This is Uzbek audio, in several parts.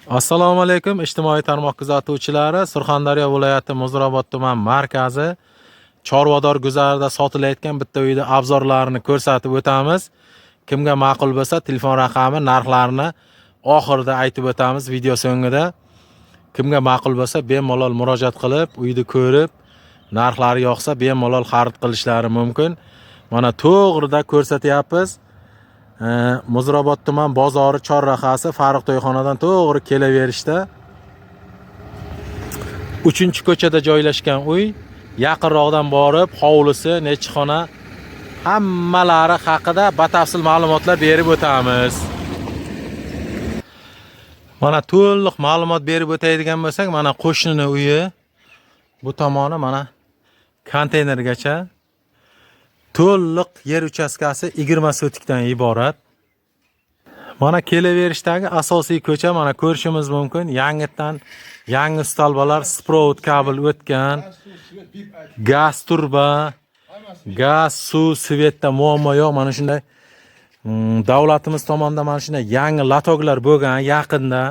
Assalomu alaykum ijtimoiy tarmoq kuzatuvchilari. Surxondaryo viloyati Muzrabot tuman markazi Chorvador guzarida sotilayotgan bitta uyda obzorlarini ko'rsatib o'tamiz. Kimga ma'qul bo'lsa telefon raqami, narxlarini oxirida aytib o'tamiz video so'ngida. Kimga ma'qul bo'lsa bemalol murojaat qilib, uyni ko'rib, narxlari yoqsa bemalol xarid qilishlari mumkin. Mana to'g'rida ko'rsatyapmiz. Muzrabot tuman bozori chorrahasi Farruh to'yxonadan to'g'ri kelaverishda 3-ko'chada joylashgan uy. Yaqinroqdan borib, hovlisi, necha xona, hammalari haqida batafsil ma'lumotlar berib o'tamiz. Mana to'liq ma'lumot berib o'taydigan bo'lsak, mana qo'shnining uyi, bu tomoni mana konteynergacha to'liq yer uchastkasi 20 sotikdan iborat. Mana kelaverishdagi asosiy ko'cha, mana ko'rishimiz mumkin. Yangi stolbalar, sprout kabel o'tgan, gaz turba, gaz, suv, svetda muammo yo'q. Mana shunday davlatimiz tomonidan mana shunday yangi latoglar bo'lgan yaqinda.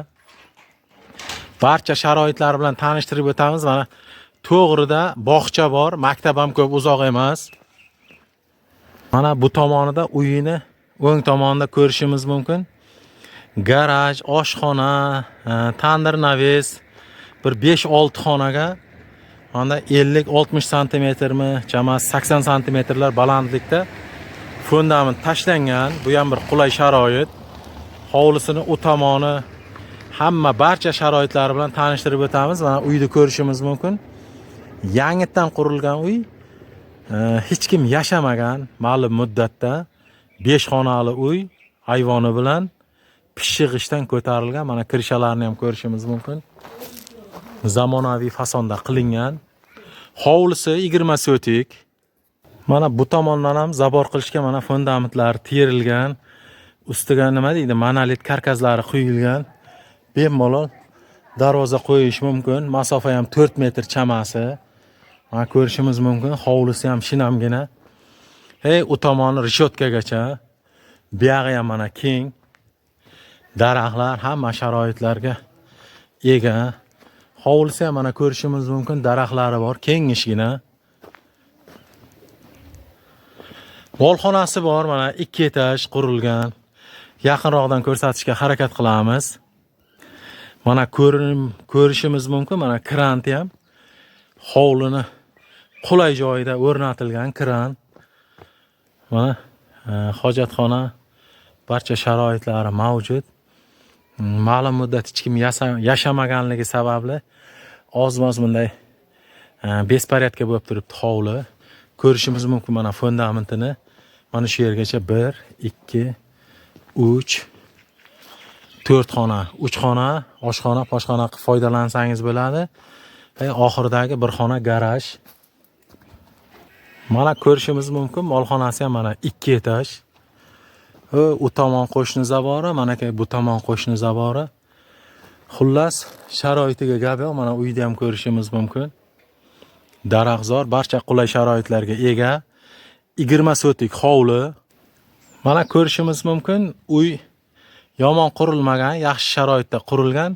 Barcha sharoitlar bilan tanishtirib o'tamiz. Mana to'g'rida bog'cha bor, maktab ham ko'p uzoq emas. Mana bu tomonida uyini o'ng tomonida ko'rishimiz mumkin. Garaj, oshxona, tandir naves, bir 5-6 xonaga mana 50-60 santimetrmi, chamasi 80 santimetrlar balandlikda fundament tashlangan. Bu ham bir qulay sharoit. Hovlisini u tomoni hamma barcha sharoitlari bilan tanishtirib o'tamiz. Mana uyni ko'rishimiz mumkin. Yangidan qurilgan uy. Hech kim yashamagan ma'lum muddatda 5 xonali uy, ayvoni bilan pishig'ishdan ko'tarilgan. Mana kirishalarni ham ko'rishimiz mumkin. Zamonaviy fasonda qilingan. Hovlisi 20 sotik. Mana bu tomondan ham zabor qilishga mana fundamentlar terilgan. Ustiga nima deydi, monolit karkazlari quyilgan. Bemalol darvoza qo'yish mumkin. Masofa ham 4 metr chamasi. Mana ko'rishimiz mumkin. Hovlisi ham shinamgina. U tomoni rishotkagacha. Bu yog'i ham mana keng. Daraxtlar hamma sharoitlarga ega. Hovlisi ham mana ko'rishimiz mumkin. Daraxtlari bor, kengishgina. Molxonasi bor, mana 2 etaj qurilgan. Yaqinroqdan ko'rsatishga harakat qilamiz. Mana ko'rishimiz mumkin. Mana kranti ham hovlini qulay joyida o'rnatilgan kran. Mana hojatxona barcha sharoitlari mavjud. Ma'lum muddat hech kim yashamaganligi sababli ozmoz bunday besporядка bo'lib turibdi hovli. Ko'rishimiz mumkin mana fundamentini. Mana shu yergacha 1, 2, 3, 4 xona, 3 xona, oshxona, poshxona qilib foydalansangiz bo'ladi. Oxiridagi bir xona garaj. Mana ko'rishimiz mumkin, molxonasi ham mana 2 etaj. U tomon qo'shni zavori, mana bu tomon qo'shni zavori. Xullas, sharoitiga gap yo'q. Mana uyda ham ko'rishimiz mumkin. Daraxtzor, barcha qulay sharoitlarga ega. 20 sotik hovli. Mana ko'rishimiz mumkin, uy yomon qurilmagan, yaxshi sharoitda qurilgan.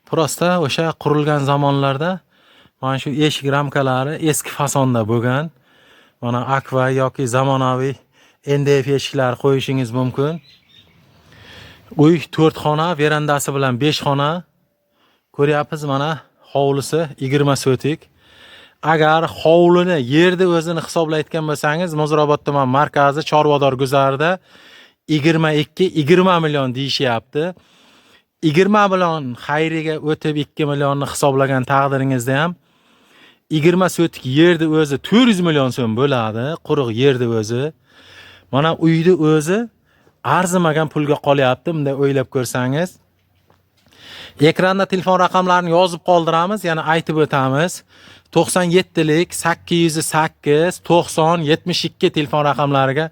Prosta o'sha qurilgan zamonlarda mana shu eshik ramkalari eski fasonda bo'lgan. Mana akva yoki zamonaviy NDF eshiklar qo'yishingiz mumkin. Uy 4 xona, verandasi bilan 5 xona. Ko'ryapsiz, mana hovlisi 20 sotik. Agar hovlini yerda o'zini hisoblayotgan bo'lsangiz, Muzrabot tuman markazi Chorvador guzarida 22-20 million deyishyapti. 20 million xayriga o'tib 2 millionni hisoblagan taqdiringizda ham 20 sotik yerda o'zi 400 million so'm bo'ladi, quruq yerda o'zi. Mana uyni o'zi arzimagan pulga qolyapti, bunday o'ylab ko'rsangiz. Ekranda telefon raqamlarini yozib qoldiramiz, yana aytib o'tamiz. 97lik 808 90 72 telefon raqamlariga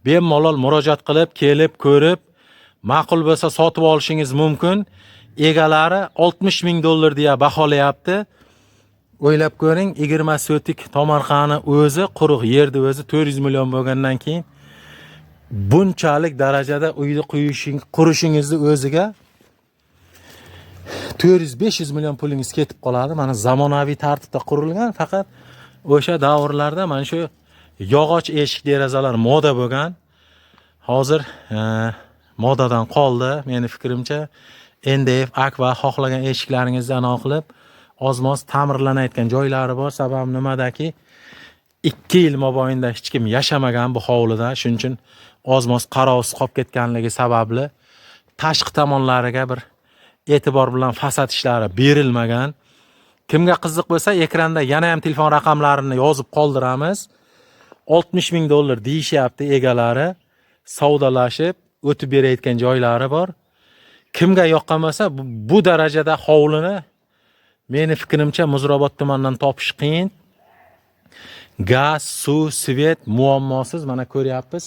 bemalol murojaat qilib, kelib, ko'rib, ma'qul bo'lsa sotib olishingiz mumkin. Egalari $60 ming deya baholayapti. O'ylab ko'ring, 20 sotik tomorqani o'zi, quruq yerda o'zi 400 million bo'lgandan keyin bunchalik darajada uyni qurishingizni o'ziga 400-500 million pulingiz ketib qoladi. Mana zamonaviy tartibda qurilgan, faqat o'sha davrlarda mana shu yog'och eshik derazalar moda bo'lgan. Hozir modadan qoldi. Meni fikrimcha, NDF, Aqua xohlagan eshiklaringizni aniq qilib, ozmoz ta'mirlanayotgan joylari bor. Sababi nimadaki, 2 yil mobaynida hech kim yashamagan bu hovlida. Shuning uchun ozmoz qarovsiz qolib ketganligi sababli tashqi tomonlariga bir e'tibor bilan fasad ishlari berilmagan. Kimga qiziq bo'lsa, ekranda yana ham telefon raqamlarini yozib qoldiramiz. 60 ming dollar deyishyapti egalari. Savdolashib o'tib berayotgan joylari bor. Kimga yoqqan bo'lsa, bu darajada hovlini meni fikrimcha Muzrabot tumanidan topish qiyin. Gaz, suv, svet muammosiz, mana ko'ryapsiz.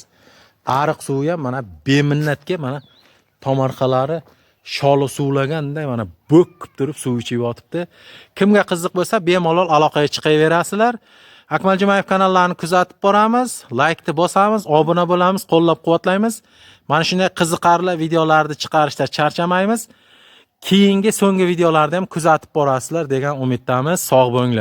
Ariq suvi ham mana beminnatga mana tomorqalari sholi suvlaganday mana bo'kib turib suv ichib yotibdi. Kimga qiziq bo'lsa, bemalol aloqaga chiqaverasizlar. Akmal Jumayev kanallarini kuzatib boramiz, like-ni bosamiz, obuna bo'lamiz, qo'llab-quvvatlaymiz. Mana shunday qiziqarli videolarni chiqarishda charchamaymiz. Keyingi so'nggi videolarda ham kuzatib borasizlar degan umiddamiz. Sog' bo'linglar.